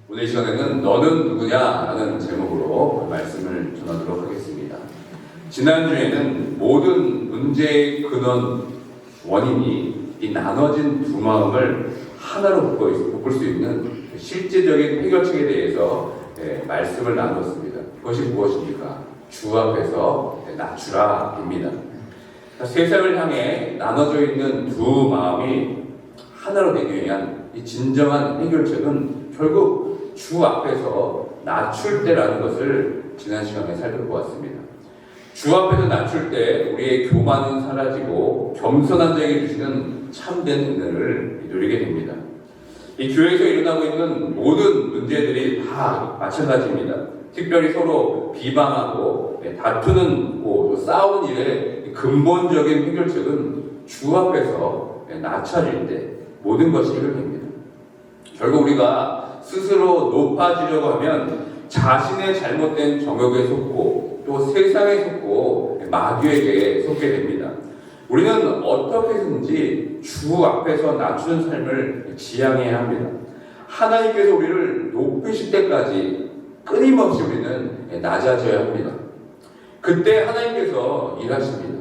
오늘 이 시간에는 너는 누구냐? 라는 제목으로 말씀을 전하도록 하겠습니다. 지난주에는 모든 문제의 근원, 원인이 이 나눠진 두 마음을 하나로 묶을 수 있는 실제적인 해결책에 대해서 말씀을 나눴습니다. 그것이 무엇입니까? 주 앞에서 낮추라입니다. 세상을 향해 나눠져 있는 두 마음이 하나로 되기 위한 이 진정한 해결책은 결국 주 앞에서 낮출 때라는 것을 지난 시간에 살펴보았습니다. 주 앞에서 낮출 때 우리의 교만은 사라지고 겸손한 자에게 주시는 참된 은혜를 누리게 됩니다. 이 교회에서 일어나고 있는 모든 문제들이 다 마찬가지입니다. 특별히 서로 비방하고 다투는 또 싸우는 일의 근본적인 해결책은 주 앞에서 낮춰질 때 모든 것이 해결됩니다. 결국 우리가 스스로 높아지려고 하면 자신의 잘못된 정욕에 속고 또 세상에 속고 마귀에게 속게 됩니다. 우리는 어떻게 해서든지 주 앞에서 낮추는 삶을 지향해야 합니다. 하나님께서 우리를 높이실 때까지 끊임없이 우리는 낮아져야 합니다. 그때 하나님께서 일하십니다.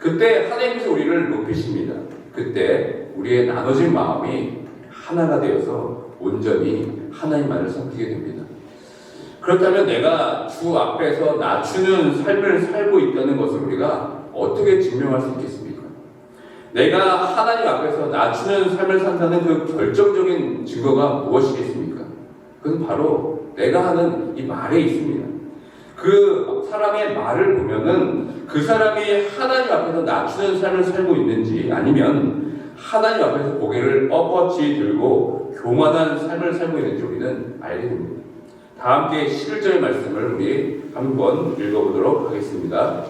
그때 하나님께서 우리를 높이십니다. 그때 우리의 나눠진 마음이 하나가 되어서 온전히 하나님만을 섬기게 됩니다. 그렇다면 내가 주 앞에서 낮추는 삶을 살고 있다는 것을 우리가 어떻게 증명할 수 있겠습니까? 내가 하나님 앞에서 낮추는 삶을 산다는 그 결정적인 증거가 무엇이겠습니까? 그건 바로 내가 하는 이 말에 있습니다. 그 사람의 말을 보면은 그 사람이 하나님 앞에서 낮추는 삶을 살고 있는지 아니면 하나님 앞에서 고개를 뻣뻣이 들고 교만한 삶을 살고 있는지 우리는 알게 됩니다. 다 함께 11절의 말씀을 우리 한번 읽어보도록 하겠습니다.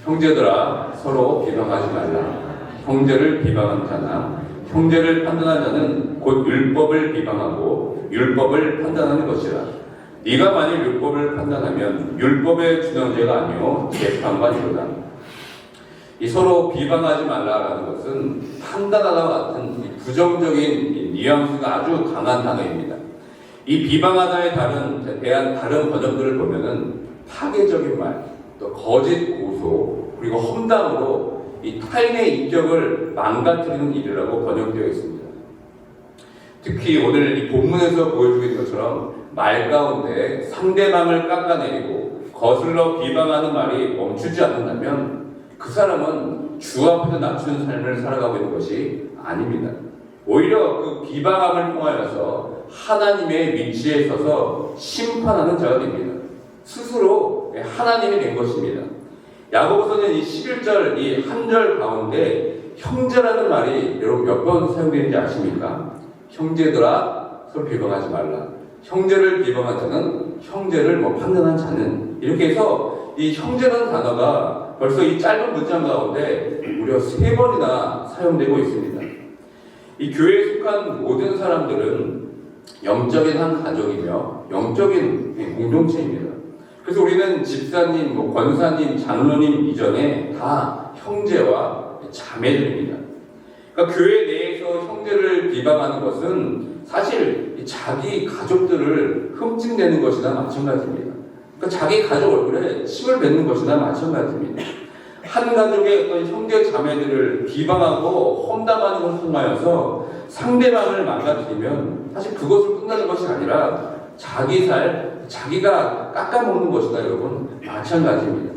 형제들아 서로 비방하지 말라. 형제를 비방한 자나 형제를 판단한 자는 곧 율법을 비방하고 율법을 판단하는 것이라. 네가 만일 율법을 판단하면 율법의 준영제가 아니요 재판관이로다. 이 서로 비방하지 말라라는 것은 판단하다와 같은 부정적인 뉘앙스가 아주 강한 단어입니다. 이 비방하다에 대한 다른 번역들을 보면은 파괴적인 말, 또 거짓 고소, 그리고 험담으로 이 타인의 인격을 망가뜨리는 일이라고 번역되어 있습니다. 특히 오늘 이 본문에서 보여주고 있는 것처럼 말 가운데 상대방을 깎아내리고 거슬러 비방하는 말이 멈추지 않는다면 그 사람은 주 앞에서 낮추는 삶을 살아가고 있는 것이 아닙니다. 오히려 그 비방함을 통하여서 하나님의 위치에 서서 심판하는 자가 됩니다. 스스로 하나님이 된 것입니다. 야고보서는 이 11절 이 한 절 가운데 형제라는 말이 여러분 몇 번 사용되는지 아십니까? 형제들아 서로 비방하지 말라. 형제를 비방한 자는 형제를 판단한 자는 이렇게 해서 이 형제라는 단어가 벌써 이 짧은 문장 가운데 무려 3번이나 사용되고 있습니다. 이 교회에 속한 모든 사람들은 영적인 한 가족이며 영적인 공동체입니다. 그래서 우리는 집사님, 권사님, 장로님 이전에 다 형제와 자매들입니다. 그러니까 교회 내에서 형제를 비방하는 것은 사실 자기 가족들을 흠집내는 것이나 마찬가지입니다. 그러니까 자기 가족 얼굴에 침을 뱉는 것이나 마찬가지입니다. 한 가족의 어떤 형제 자매들을 비방하고 험담하는 것을 통하여서 상대방을 망가뜨리면 사실 그것을 끝나는 것이 아니라 자기 살, 자기가 깎아먹는 것이다 여러분 마찬가지입니다.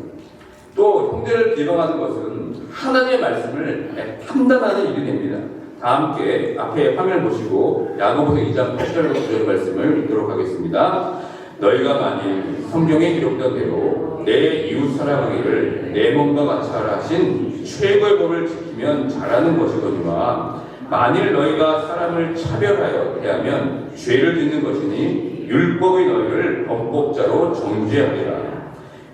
또 형제를 비방하는 것은 하나님의 말씀을 판단하는 일이 됩니다. 다 함께 앞에 화면 보시고 야고보서 2장 8절과 9절 말씀을 읽도록 하겠습니다. 너희가 만일 성경에 기록된 대로 내 이웃 사랑하기를 내 몸과 같이 하라 하신 최고의 법을 지키면 잘하는 것이거니와 만일 너희가 사람을 차별하여 대하면 죄를 짓는 것이니 율법이 너희를 범법자로 정죄하리라.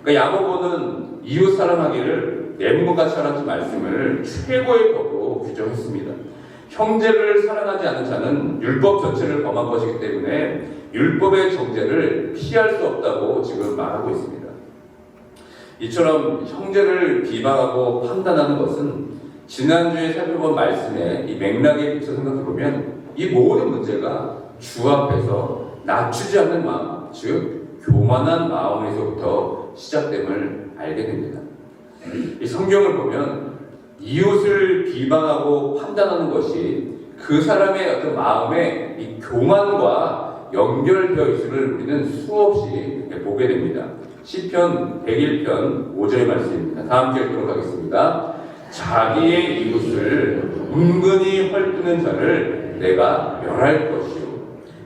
그러니까 야고보는 이웃 사랑하기를 내 몸과 같이 하라는 말씀을 최고의 법으로 규정했습니다. 형제를 사랑하지 않는 자는 율법 전체를 범한 것이기 때문에 율법의 정죄를 피할 수 없다고 지금 말하고 있습니다. 이처럼 형제를 비방하고 판단하는 것은 지난주에 살펴본 말씀의 이 맥락에 비춰 생각해보면 이 모든 문제가 주 앞에서 낮추지 않는 마음, 즉 교만한 마음에서부터 시작됨을 알게 됩니다. 이 성경을 보면 이웃을 비방하고 판단하는 것이 그 사람의 어떤 마음에 이 교만과 연결되어 있음을 우리는 수없이 보게 됩니다. 시편 101편 5절의 말씀입니다. 다 함께 읽도록 하겠습니다. 자기의 이웃을 은근히 헐뜯는 자를 내가 멸할 것이요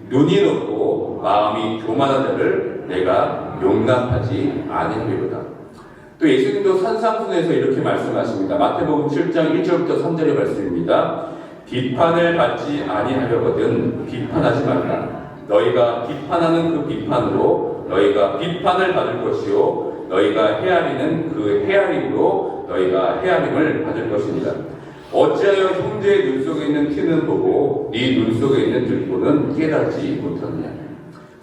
눈이 높고 마음이 교만한 자를 내가 용납하지 아니하리로다. 또 예수님도 산상순에서 이렇게 말씀하십니다. 마태복음 7장 1절부터 3절의 말씀입니다. 비판을 받지 아니하려거든 비판하지 말라. 너희가 비판하는 그 비판으로 너희가 비판을 받을 것이요 너희가 헤아리는 그 헤아림으로 너희가 헤아림을 받을 것입니다. 어찌하여 형제의 눈 속에 있는 티는 보고 네 눈 속에 있는 들보는 깨닫지 못하느냐.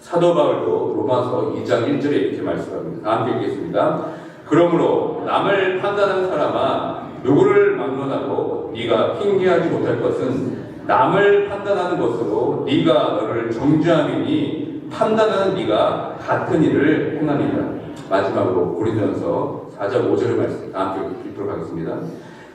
사도 바울도 로마서 2장 1절에 이렇게 말씀합니다. 다 함께 읽겠습니다. 그러므로 남을 판단하는 사람아 누구를 막론하고 네가 핑계하지 못할 것은 남을 판단하는 것으로 네가 너를 정죄함이니 판단하는 네가 같은 일을 행하니라. 마지막으로 고린도전서 4장 5절의 말씀 다 함께 읽도록 하겠습니다.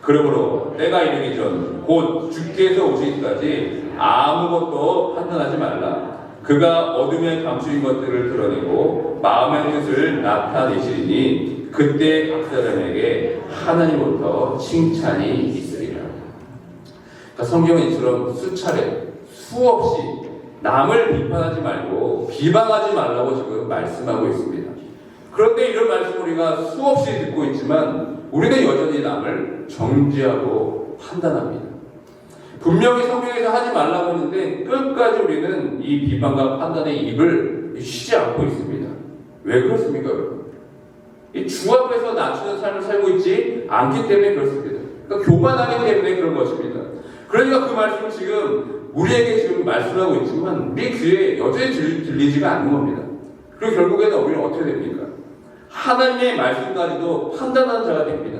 그러므로 때가 이르기 전 곧 주께서 오시기까지 아무것도 판단하지 말라. 그가 어둠에 감추인 것들을 드러내고 마음의 뜻을 나타내시리니 그때 각 사람에게 하나님부터 칭찬이 있으리라. 그러니까 성경은 이처럼 수차례 수없이 남을 비판하지 말고 비방하지 말라고 지금 말씀하고 있습니다. 그런데 이런 말씀 우리가 수없이 듣고 있지만 우리는 여전히 남을 정죄하고 판단합니다. 분명히 성경에서 하지 말라고 했는데 끝까지 우리는 이 비판과 판단의 입을 쉬지 않고 있습니다. 왜 그렇습니까, 여러분? 이 주 앞에서 낮추는 삶을 살고 있지 않기 때문에 그렇습니다. 그러니까 교만하기 때문에 그런 것입니다. 그러니까 그 말씀을 지금 우리에게 지금 말씀하고 있지만 우리 귀에 여전히 들리지가 않는 겁니다. 그리고 결국에는 우리는 어떻게 됩니까? 하나님의 말씀까지도 판단하는 자가 됩니다.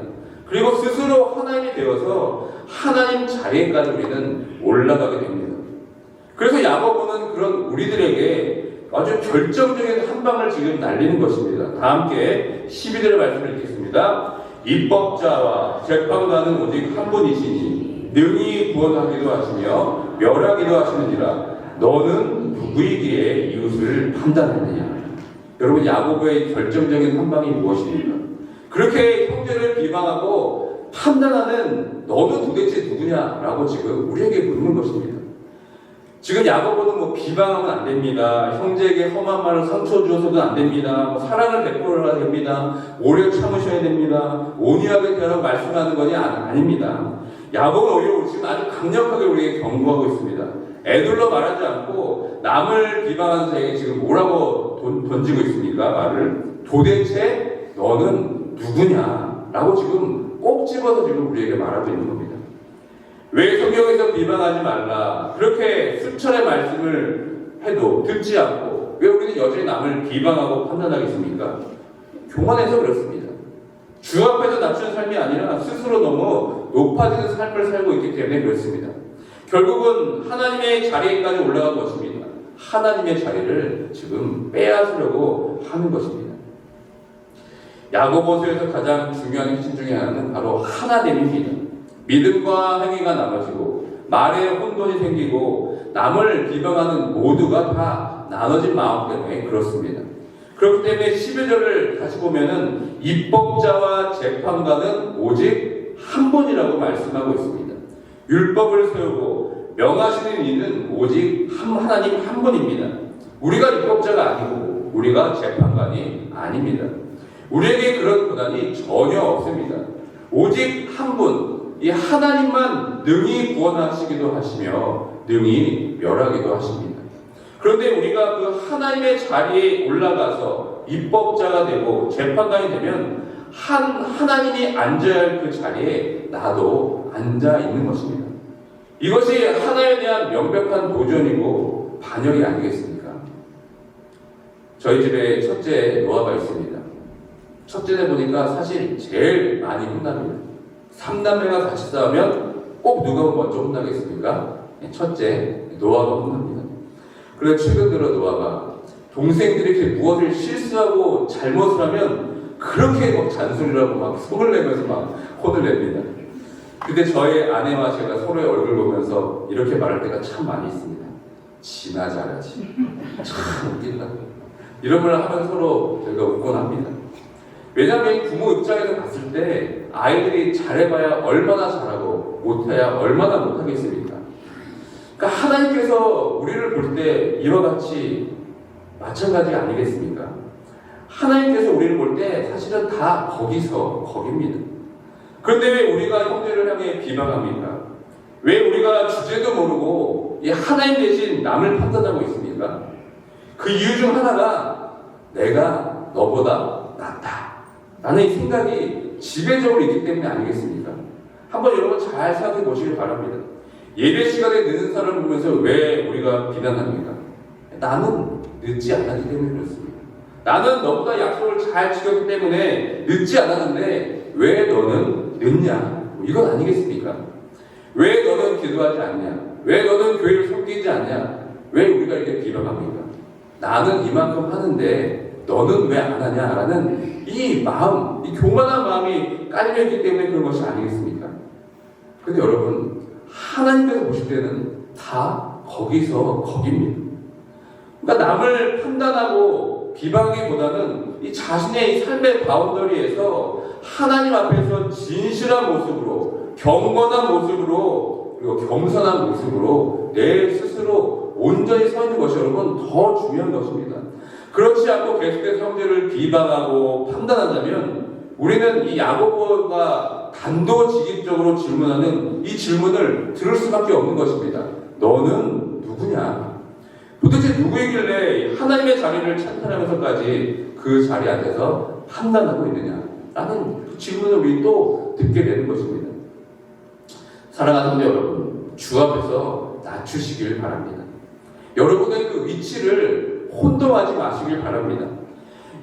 그리고 스스로 하나님이 되어서 하나님 자리에까지 우리는 올라가게 됩니다. 그래서 야고보는 그런 우리들에게 아주 결정적인 한 방을 지금 날리는 것입니다. 다 함께 12절의 말씀을 읽겠습니다. 입법자와 재판관은 오직 한 분이시니 능히 구원하기도 하시며 멸하기도 하시느니라. 너는 누구이기에 이웃을 판단하느냐. 여러분, 야고보의 결정적인 한 방이 무엇입니까? 그렇게 형제를 비방하고 판단하는 너는 도대체 누구냐라고 지금 우리에게 묻는 것입니다. 지금 야고보는 뭐 비방하면 안 됩니다. 형제에게 험한 말을 상처 주어서도 안 됩니다. 뭐 사랑을 베풀어야 됩니다. 오래 참으셔야 됩니다. 온유하게 대하라고 말씀하는 것이 아닙니다. 야고보는 오히려 지금 아주 강력하게 우리에게 경고하고 있습니다. 애들로 말하지 않고 남을 비방하는 자에게 지금 뭐라고 던지고 있습니까? 말을 도대체 너는 누구냐라고 지금 꼭 집어서 지금 우리에게 말하고 있는 겁니다. 왜 성경에서 비방하지 말라 그렇게 수천의 말씀을 해도 듣지 않고 왜 우리는 여전히 남을 비방하고 판단하겠습니까? 교만해서 그렇습니다. 주 앞에서 낮추는 삶이 아니라 스스로 너무 높아지는 삶을 살고 있기 때문에 그렇습니다. 결국은 하나님의 자리에까지 올라간 것입니다. 하나님의 자리를 지금 빼앗으려고 하는 것입니다. 야고보서에서 가장 중요한 핵심 중에 하나는 바로 하나됨입니다. 믿음과 행위가 나눠지고 말에 혼돈이 생기고 남을 비방하는 모두가 다 나눠진 마음 때문에 그렇습니다. 그렇기 때문에 11절을 다시 보면은 입법자와 재판관은 오직 한 분이라고 말씀하고 있습니다. 율법을 세우고 명하시는 이는 오직 하나님 한 분입니다. 우리가 입법자가 아니고 우리가 재판관이 아닙니다. 우리에게 그런 권한이 전혀 없습니다. 오직 한 분, 이 하나님만 능히 구원하시기도 하시며 능히 멸하기도 하십니다. 그런데 우리가 그 하나님의 자리에 올라가서 입법자가 되고 재판관이 되면 하나님이 앉아야 할 그 자리에 나도 앉아 있는 것입니다. 이것이 하나님에 대한 명백한 도전이고 반역이 아니겠습니까? 저희 집에 첫째 노아가 있습니다. 첫째를 보니까 사실 제일 많이 혼납니다. 3남매가 같이 싸우면 꼭 누가 먼저 혼나겠습니까? 첫째 노아가 혼납니다. 그래서 최근 들어 노아가 동생들이 이렇게 무엇을 실수하고 잘못을 하면 그렇게 막 잔소리를 하고 막 속을 내면서 막 혼을 냅니다. 근데 저희 아내와 제가 서로의 얼굴 보면서 이렇게 말할 때가 참 많이 있습니다. 지나 잘하지. 참 웃긴다. 이런 걸 하면 서로 저희가 웃곤 합니다. 왜냐하면 부모 입장에서 봤을 때 아이들이 잘해봐야 얼마나 잘하고 못해야 얼마나 못하겠습니까? 그러니까 하나님께서 우리를 볼 때 이와 같이 마찬가지 아니겠습니까? 하나님께서 우리를 볼 때 사실은 다 거깁니다. 그런데 왜 우리가 형제를 향해 비방합니까? 왜 우리가 주제도 모르고 이 하나님 대신 남을 판단하고 있습니까? 그 이유 중 하나가 내가 너보다 낫다 라는 이 생각이 지배적으로 있기 때문에 아니겠습니까? 한번 여러분 잘 생각해 보시길 바랍니다. 예배 시간에 늦는 사람을 보면서 왜 우리가 비난합니까? 나는 늦지 않았기 때문에 그렇습니다. 나는 너보다 약속을 잘 지켰기 때문에 늦지 않았는데 왜 너는 늦냐? 이건 아니겠습니까? 왜 너는 기도하지 않냐? 왜 너는 교회를 섬기지 않냐? 왜 우리가 이렇게 비방합니까? 나는 이만큼 하는데 너는 왜 안 하냐? 라는 이 마음, 이 교만한 마음이 깔려있기 때문에 그런 것이 아니겠습니까? 근데 여러분, 하나님께서 보실 때는 다 거깁니다. 그러니까 남을 판단하고 비방하기보다는 이 자신의 이 삶의 바운더리에서 하나님 앞에서 진실한 모습으로, 경건한 모습으로, 그리고 겸손한 모습으로 내 스스로 온전히 서 있는 것이 여러분 더 중요한 것입니다. 그렇지 않고 계속해서 형제를 비방하고 판단한다면 우리는 이 야고보가 단도직입적으로 질문하는 이 질문을 들을 수밖에 없는 것입니다. 너는 누구냐? 도대체 누구이길래 하나님의 자리를 찬탄하면서까지 그 자리에 앉아서 판단하고 있느냐? 라는 질문을 우리 또 듣게 되는 것입니다. 사랑하는 성도 여러분, 주 앞에서 낮추시길 바랍니다. 여러분의 그 위치를 혼동하지 마시길 바랍니다.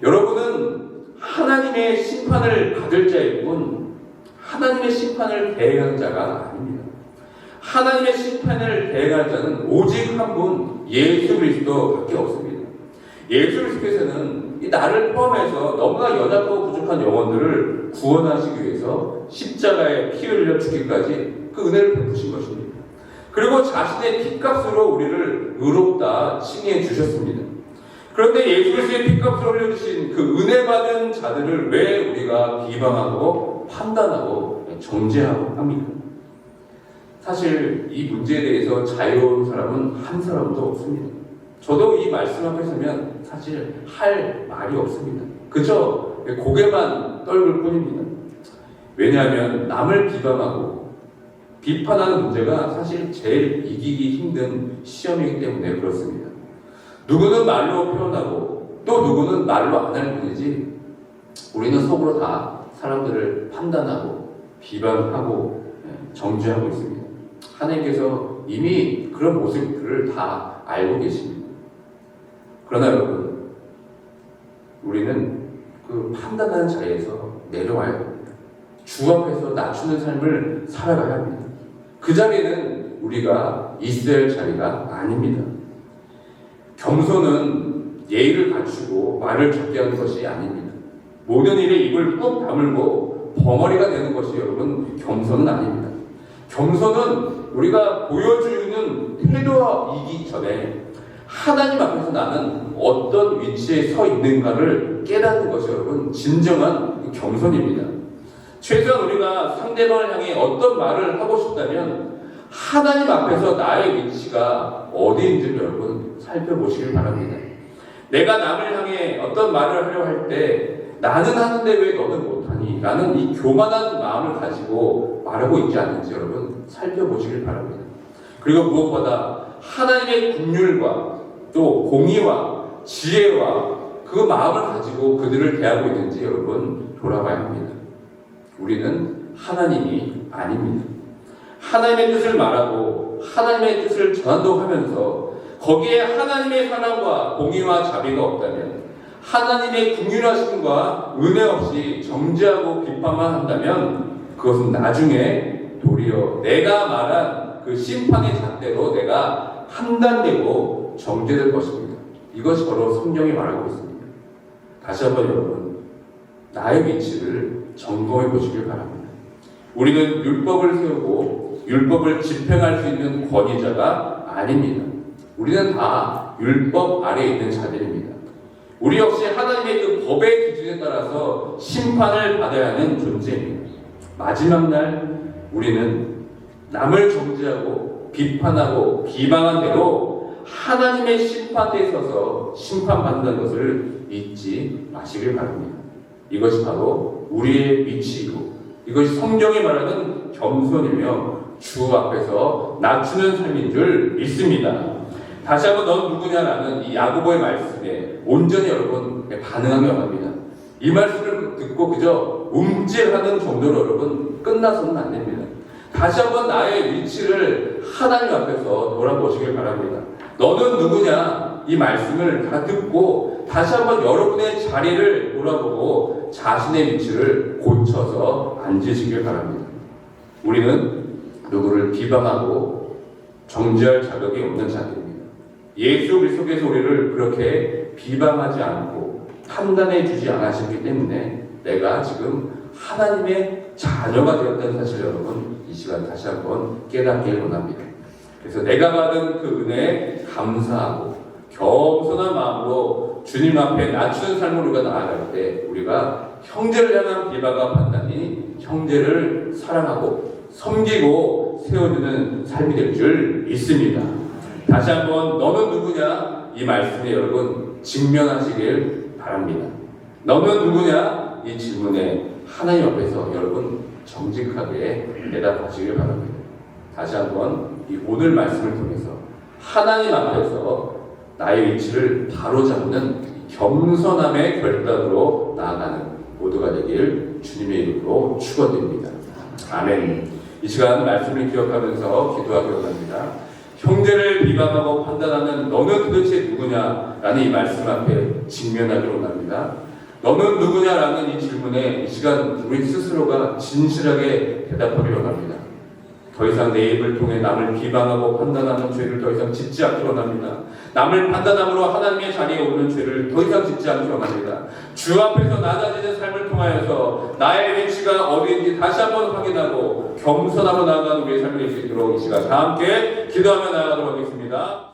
여러분은 하나님의 심판을 받을 자일 뿐 하나님의 심판을 대행하는 자가 아닙니다. 하나님의 심판을 대행할 자는 오직 한 분 예수 그리스도밖에 없습니다. 예수 그리스도께서는 이 나를 포함해서 너무나 연약하고 부족한 영혼들을 구원하시기 위해서 십자가에 피 흘려 죽기까지 그 은혜를 베푸신 것입니다. 그리고 자신의 핏값으로 우리를 의롭다 칭해 주셨습니다. 그런데 예수 그리스도의 핏값으로 흘려주신 그 은혜 받은 자들을 왜 우리가 비방하고 판단하고 정죄하고 합니까? 사실 이 문제에 대해서 자유로운 사람은 한 사람도 없습니다. 저도 이 말씀 앞에 서면 사실 할 말이 없습니다. 그저 고개만 떨굴 뿐입니다. 왜냐하면 남을 비방하고 비판하는 문제가 사실 제일 이기기 힘든 시험이기 때문에 그렇습니다. 누구는 말로 표현하고 또 누구는 말로 안 할 뿐이지 우리는 속으로 다 사람들을 판단하고 비방하고 정죄하고 있습니다. 하나님께서 이미 그런 모습들을 다 알고 계십니다. 그러나 여러분, 우리는 그 판단하는 자리에서 내려와야 합니다. 주 앞에서 낮추는 삶을 살아가야 합니다. 그 자리는 우리가 있어야 할 자리가 아닙니다. 겸손은 예의를 갖추고 말을 적게 하는 것이 아닙니다. 모든 일에 입을 꾹 다물고 벙어리가 되는 것이 여러분 겸손은 아닙니다. 겸손은 우리가 보여주는 태도이기 전에 하나님 앞에서 나는 어떤 위치에 서 있는가를 깨닫는 것이 여러분 진정한 겸손입니다. 최소한 우리가 상대방을 향해 어떤 말을 하고 싶다면 하나님 앞에서 나의 위치가 어디인지를 여러분 살펴보시길 바랍니다. 내가 남을 향해 어떤 말을 하려고 할 때 나는 하는데 왜 너는 못하니? 라는 이 교만한 마음을 가지고 말하고 있지 않는지 여러분 살펴보시길 바랍니다. 그리고 무엇보다 하나님의 긍휼과 또 공의와 지혜와 그 마음을 가지고 그들을 대하고 있는지 여러분 돌아봐야 합니다. 우리는 하나님이 아닙니다. 하나님의 뜻을 말하고 하나님의 뜻을 전한다고 거기에 하나님의 사랑과 공의와 자비가 없다면 하나님의 긍휼하심과 은혜 없이 정죄하고 비판만 한다면 그것은 나중에 도리어 내가 말한 그 심판의 잣대로 내가 판단되고 되고 정죄될 것입니다. 이것이 바로 성경이 말하고 있습니다. 다시 한번 여러분, 나의 위치를 점검해 보시길 바랍니다. 우리는 율법을 세우고 율법을 집행할 수 있는 권위자가 아닙니다. 우리는 다 율법 아래에 있는 자들입니다. 우리 역시 하나님의 그 법의 기준에 따라서 심판을 받아야 하는 존재입니다. 마지막 날 우리는 남을 정죄하고 비판하고 비방한 대로 하나님의 심판대에 서서 심판받는다는 것을 잊지 마시길 바랍니다. 이것이 바로 우리의 위치이고 이것이 성경이 말하는 겸손이며 주 앞에서 낮추는 삶인 줄 믿습니다. 다시 한번 넌 누구냐라는 이 야고보의 말씀에 온전히 여러분 반응하기 원합니다. 이 말씀을 듣고 그저 움찔하는 정도로 여러분 끝나서는 안 됩니다. 다시 한번 나의 위치를 하나님 앞에서 돌아보시길 바랍니다. 너는 누구냐? 이 말씀을 다 듣고 다시 한번 여러분의 자리를 돌아보고 자신의 위치를 고쳐서 앉으시길 바랍니다. 우리는 누구를 비방하고 정죄할 자격이 없는 자들입니다. 예수 그리스도께서 우리를 그렇게 비방하지 않고 판단해 주지 않으셨기 때문에 내가 지금 하나님의 자녀가 되었다는 사실을 여러분 이 시간 다시 한번 깨닫길 원합니다. 그래서 내가 받은 그 은혜에 감사하고 겸손한 마음으로 주님 앞에 낮추는 삶으로 우리가 나아갈 때 우리가 형제를 향한 비방과 판단이 형제를 사랑하고 섬기고 세워주는 삶이 될 줄 믿습니다. 다시 한번 너는 누구냐? 이 말씀에 여러분 직면하시길 바랍니다. 너는 누구냐? 이 질문에 하나님 앞에서 여러분 정직하게 대답하시길 바랍니다. 다시 한번 이 오늘 말씀을 통해서 하나님 앞에서 나의 위치를 바로잡는 겸손함의 결단으로 나아가는 모두가 되길 주님의 이름으로 축원드립니다. 아멘. 이 시간 말씀을 기억하면서 기도하기 원합니다. 형제를 비방하고 판단하는 너는 도대체 누구냐라는 이 말씀 앞에 직면하기 원합니다. 너는 누구냐라는 이 질문에 이 시간 우리 스스로가 진실하게 대답하기 원합니다. 더 이상 내 입을 통해 남을 비방하고 판단하는 죄를 더 이상 짓지 않기 원합니다. 남을 판단함으로 하나님의 자리에 오르는 죄를 더 이상 짓지 않기 원합니다. 주 앞에서 낮아지는 삶을 통하여서 나의 위치가 어디인지 다시 한번 확인하고 겸손하고 나아가는 우리의 삶이 될 수 있도록 이 시간 다 함께 기도하며 나아가도록 하겠습니다.